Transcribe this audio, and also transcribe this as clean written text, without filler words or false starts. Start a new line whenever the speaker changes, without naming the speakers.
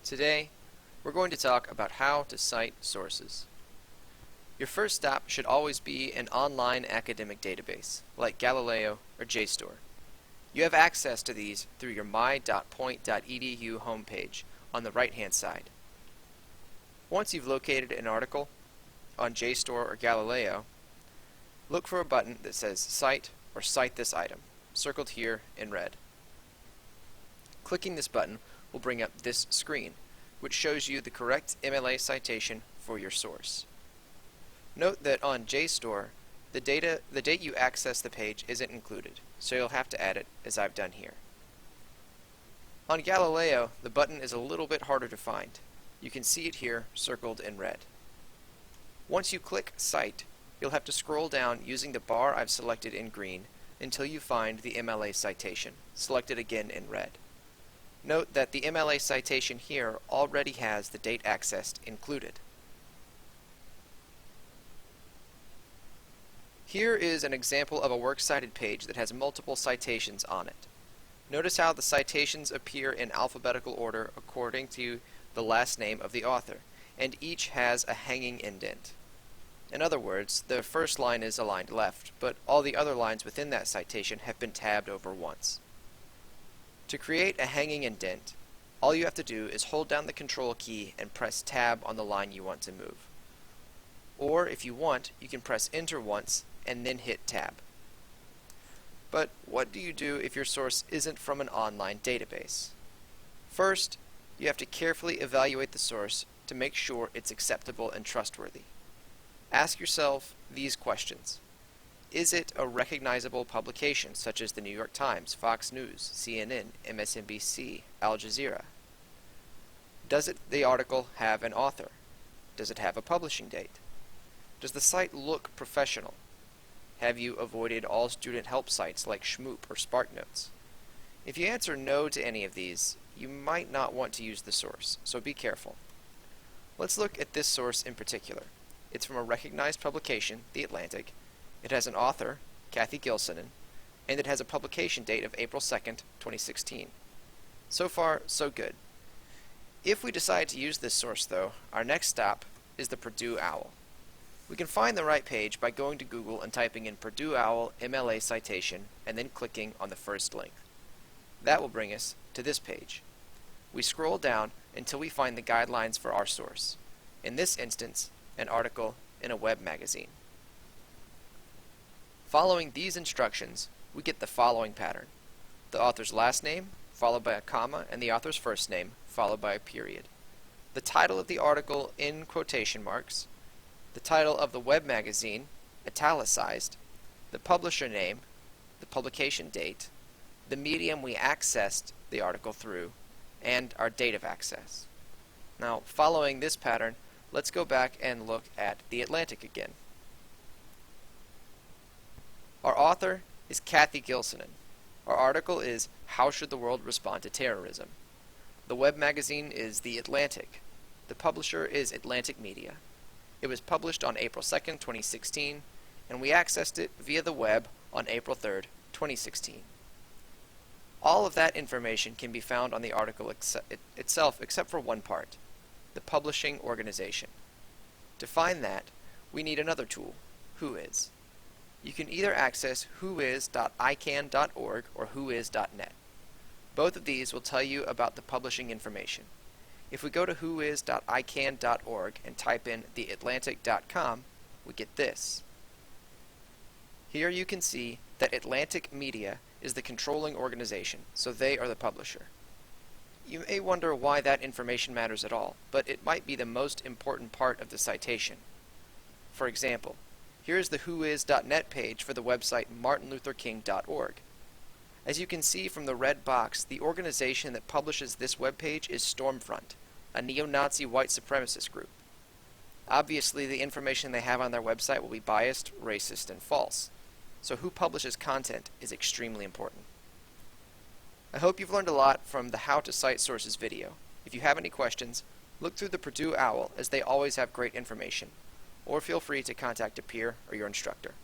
Today, we're going to talk about how to cite sources. Your first stop should always be an online academic database, like Galileo or JSTOR. You have access to these through your my.point.edu homepage on the right-hand side. Once you've located an article on JSTOR or Galileo, look for a button that says Cite or Cite this item, circled here in red. Clicking this button will bring up this screen, which shows you the correct MLA citation for your source. Note that on JSTOR, the date you access the page isn't included, so you'll have to add it, as I've done here. On Galileo, the button is a little bit harder to find. You can see it here, circled in red. Once you click Cite, you'll have to scroll down using the bar I've selected in green until you find the MLA citation, selected again in red. Note that the MLA citation here already has the date accessed included. Here is an example of a works cited page that has multiple citations on it. Notice how the citations appear in alphabetical order according to the last name of the author, and each has a hanging indent. In other words, the first line is aligned left, but all the other lines within that citation have been tabbed over once. To create a hanging indent, all you have to do is hold down the Control key and press Tab on the line you want to move. Or, if you want, you can press Enter once and then hit Tab. But what do you do if your source isn't from an online database? First, you have to carefully evaluate the source to make sure it's acceptable and trustworthy. Ask yourself these questions. Is it a recognizable publication, such as the New York Times, Fox News, CNN, MSNBC, Al Jazeera? Does the article have an author? Does it have a publishing date? Does the site look professional? Have you avoided all student help sites like Shmoop or SparkNotes? If you answer no to any of these, you might not want to use the source, so be careful. Let's look at this source in particular. It's from a recognized publication, The Atlantic. It has an author, Kathy Gilsonen, and it has a publication date of April 2nd, 2016. So far, so good. If we decide to use this source, though, our next stop is the Purdue OWL. We can find the right page by going to Google and typing in Purdue OWL MLA citation and then clicking on the first link. That will bring us to this page. We scroll down until we find the guidelines for our source. In this instance, an article in a web magazine. Following these instructions, we get the following pattern: the author's last name, followed by a comma, and the author's first name, followed by a period. The title of the article in quotation marks, the title of the web magazine, italicized, the publisher name, the publication date, the medium we accessed the article through, and our date of access. Now, following this pattern, let's go back and look at The Atlantic again. Our author is Kathy Gilsonen. Our article is How Should the World Respond to Terrorism? The web magazine is The Atlantic. The publisher is Atlantic Media. It was published on April 2nd, 2016, and we accessed it via the web on April 3rd, 2016. All of that information can be found on the article itself except for one part: the publishing organization. To find that, we need another tool, Whois. You can either access whois.icann.org or whois.net. Both of these will tell you about the publishing information. If we go to whois.icann.org and type in theatlantic.com, we get this. Here you can see that Atlantic Media is the controlling organization, so they are the publisher. You may wonder why that information matters at all, but it might be the most important part of the citation. For example, here is the whois.net page for the website martinlutherking.org. As you can see from the red box, the organization that publishes this webpage is Stormfront, a neo-Nazi white supremacist group. Obviously, the information they have on their website will be biased, racist, and false, so who publishes content is extremely important. I hope you've learned a lot from the How to Cite Sources video. If you have any questions, look through the Purdue OWL, as they always have great information, or feel free to contact a peer or your instructor.